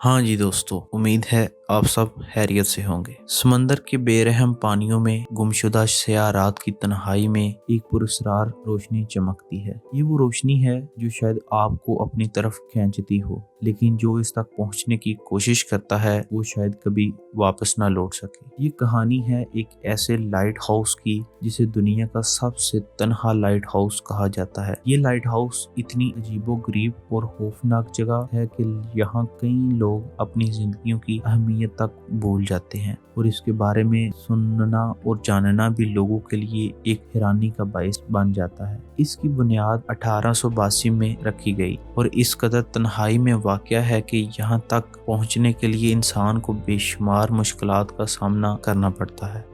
हाँ जी दोस्तों, उम्मीद है आप सब खैरियत से होंगे। समंदर के बेरहम पानियों में गुमशुदा स्याह रात की तन्हाई में एक पुरस्कार रोशनी चमकती है। ये वो रोशनी है जो शायद आपको अपनी तरफ खींचती हो, लेकिन जो इस तक पहुंचने की कोशिश करता है वो शायद कभी वापस ना लौट सके। ये कहानी है एक ऐसे लाइट हाउस की जिसे दुनिया का सबसे तन्हा लाइट हाउस कहा जाता है। ये लाइट हाउस इतनी अजीबोगरीब और खौफनाक जगह है कि यहाँ कई लोग अपनी जिंदगियों की अहमियत तक भूल जाते हैं और इसके बारे में सुनना और जानना भी लोगों के लिए एक हैरानी का बायस बन जाता है। इसकी बुनियाद 1882 में रखी गई और इस कदर तन्हाई में वाक़या है कि यहाँ तक पहुँचने के लिए इंसान को बेशुमार मुश्किलात का सामना करना पड़ता है।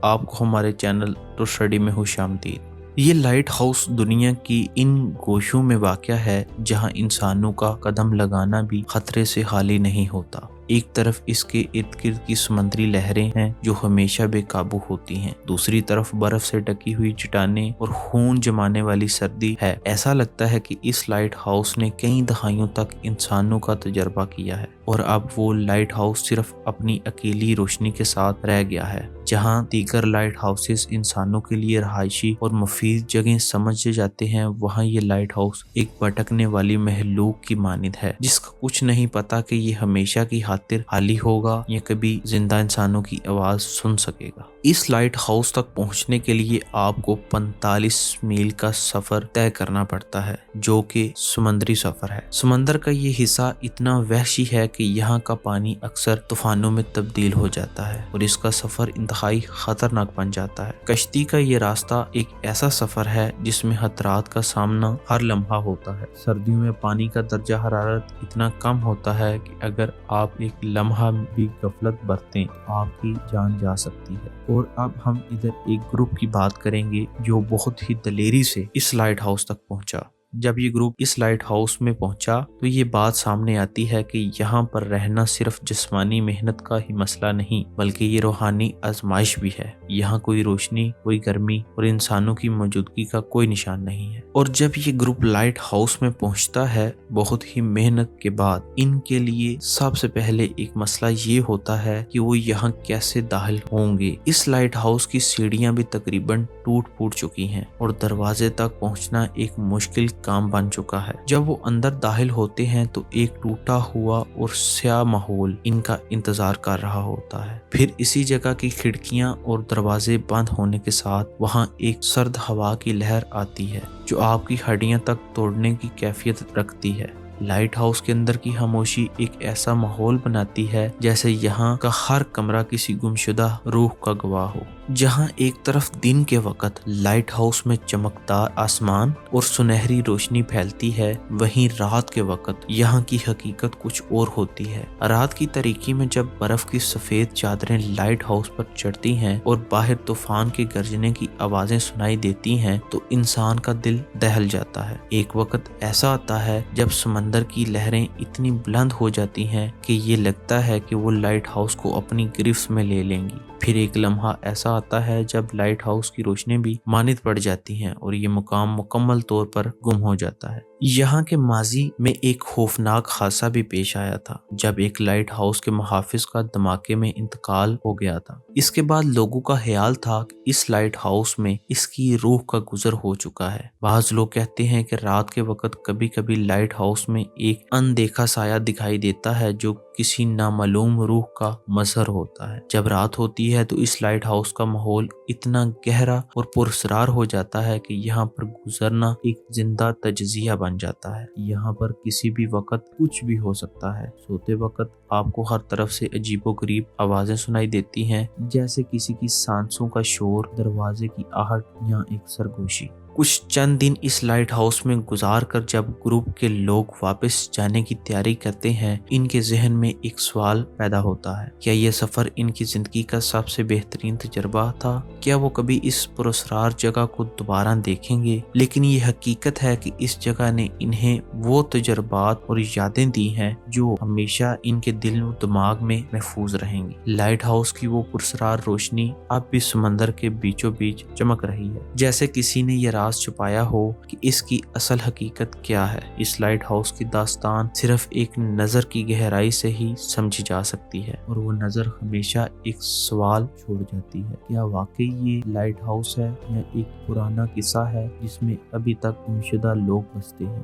आपको हमारे चैनल टू स्टडी में खुशामदीद। ये लाइट हाउस दुनिया की इन गोशों में वाक़या है जहां इंसानों का कदम लगाना भी खतरे से खाली नहीं होता। एक तरफ इसके इर्द गिर्द की समुद्री लहरें हैं जो हमेशा बेकाबू होती हैं, दूसरी तरफ बर्फ से ढकी हुई चट्टानें और खून जमाने वाली सर्दी है। ऐसा लगता है कि इस लाइट हाउस ने कई दहाइयों तक इंसानों का तजर्बा किया है और अब वो लाइट हाउस सिर्फ अपनी अकेली रोशनी के साथ रह गया है। जहां दीगर लाइट हाउसेस इंसानों के लिए रहायशी और मुफीद जगह समझे जाते हैं, वहां ये लाइट हाउस एक भटकने वाली महलूक की मानिंद है जिसका कुछ नहीं पता कि ये हमेशा की खातिर खाली होगा या कभी जिंदा इंसानों की आवाज सुन सकेगा। इस लाइट हाउस तक पहुंचने के लिए आपको 45 मील का सफर तय करना पड़ता है जो कि समुद्री सफर है। समंदर का ये हिस्सा इतना वहशी है कि यहाँ का पानी अक्सर तूफानों में तब्दील हो जाता है और इसका सफर इंतहाई खतरनाक बन जाता है। कश्ती का ये रास्ता एक ऐसा सफर है जिसमें खतरात का सामना हर लम्हा होता है। सर्दियों में पानी का दर्जा हरारत इतना कम होता है कि अगर आप एक लम्हा भी गफलत बरतें तो आपकी जान जा सकती है। और अब हम इधर एक ग्रुप की बात करेंगे जो बहुत ही दलेरी से इस लाइट हाउस तक पहुंचा। जब ये ग्रुप इस लाइट हाउस में पहुंचा तो ये बात सामने आती है कि यहाँ पर रहना सिर्फ जिस्मानी मेहनत का ही मसला नहीं बल्कि ये रूहानी आजमाइश भी है। यहाँ कोई रोशनी, कोई गर्मी और इंसानों की मौजूदगी का कोई निशान नहीं है। और जब ये ग्रुप लाइट हाउस में पहुंचता है, बहुत ही मेहनत के बाद इनके लिए सबसे पहले एक मसला ये होता है कि वो यहाँ कैसे दाखिल होंगे। इस लाइट हाउस की सीढ़ियां भी तकरीबन टूट फूट चुकी हैं और दरवाजे तक पहुंचना एक मुश्किल काम बन चुका है। जब वो अंदर दाखिल होते हैं तो एक टूटा हुआ और स्याह माहौल इनका इंतजार कर रहा होता है। फिर इसी जगह की खिड़कियां और दरवाजे बंद होने के साथ वहां एक सर्द हवा की लहर आती है जो आपकी हड्डियां तक तोड़ने की कैफियत रखती है। लाइट हाउस के अंदर की खामोशी एक ऐसा माहौल बनाती है जैसे यहाँ का हर कमरा किसी गुमशुदा रूह का गवाह हो। जहाँ एक तरफ दिन के वक्त लाइट हाउस में चमकदार आसमान और सुनहरी रोशनी फैलती है, वहीं रात के वक्त यहाँ की हकीकत कुछ और होती है। रात की तारीकी में जब बर्फ की सफेद चादरें लाइट हाउस पर चढ़ती हैं और बाहर तूफान के गरजने की आवाजें सुनाई देती हैं तो इंसान का दिल दहल जाता है। एक वक्त ऐसा आता है जब समंदर की लहरें इतनी बुलंद हो जाती हैं कि ये लगता है कि वो लाइट हाउस को अपनी गिरफ्त में ले लेंगी। फिर एक लम्हा ऐसा आता है जब लाइट हाउस की रोशनी भी मानित पड़ जाती हैं और ये मुकाम मुकम्मल तौर पर गुम हो जाता है। यहाँ के माजी में एक खौफनाक हादसा भी पेश आया था जब एक लाइट हाउस के मुहाफिज का धमाके में इंतकाल हो गया था। इसके बाद लोगों का ख्याल था कि इस लाइट हाउस में इसकी रूह का गुजर हो चुका है। बाज़ लोग कहते हैं कि रात के वक्त कभी कभी लाइट हाउस में एक अनदेखा साया दिखाई देता है जो किसी नामालूम रूह का मजहर होता है। जब रात होती है तो इस लाइट हाउस का माहौल इतना गहरा और पुरस्रार हो जाता है कि यहाँ पर गुजरना एक जिंदा तजजिया बन जाता है। यहाँ पर किसी भी वक्त कुछ भी हो सकता है। सोते वक्त आपको हर तरफ से अजीबोगरीब आवाजें सुनाई देती हैं जैसे किसी की सांसों का शोर, दरवाजे की आहट या एक सरगोशी। कुछ चंद दिन इस लाइट हाउस में गुजार कर जब ग्रुप के लोग वापस जाने की तैयारी करते हैं, इनके जहन में एक सवाल पैदा होता है, क्या यह सफर इनकी जिंदगी का सबसे बेहतरीन तजर्बा था? क्या वो कभी इस पुरस्कार जगह को दोबारा देखेंगे? लेकिन ये हकीकत है कि इस जगह ने इन्हें वो तजर्बात और यादें दी हैं जो हमेशा इनके दिल और दिमाग में महफूज रहेंगी। लाइट हाउस की वो पुरस्कार रोशनी अब भी समंदर के बीचों बीच चमक रही है, जैसे किसी ने ये راز چھپایا ہو کہ اس کی اصل حقیقت کیا ہے۔ اس لائٹ ہاؤس کی داستان صرف ایک نظر کی گہرائی سے ہی سمجھی جا سکتی ہے، اور وہ نظر ہمیشہ ایک سوال چھوڑ جاتی ہے: کیا واقعی یہ لائٹ ہاؤس ہے یا ایک پرانا قصہ ہے جس میں ابھی تک گمشدہ لوگ بستے ہیں؟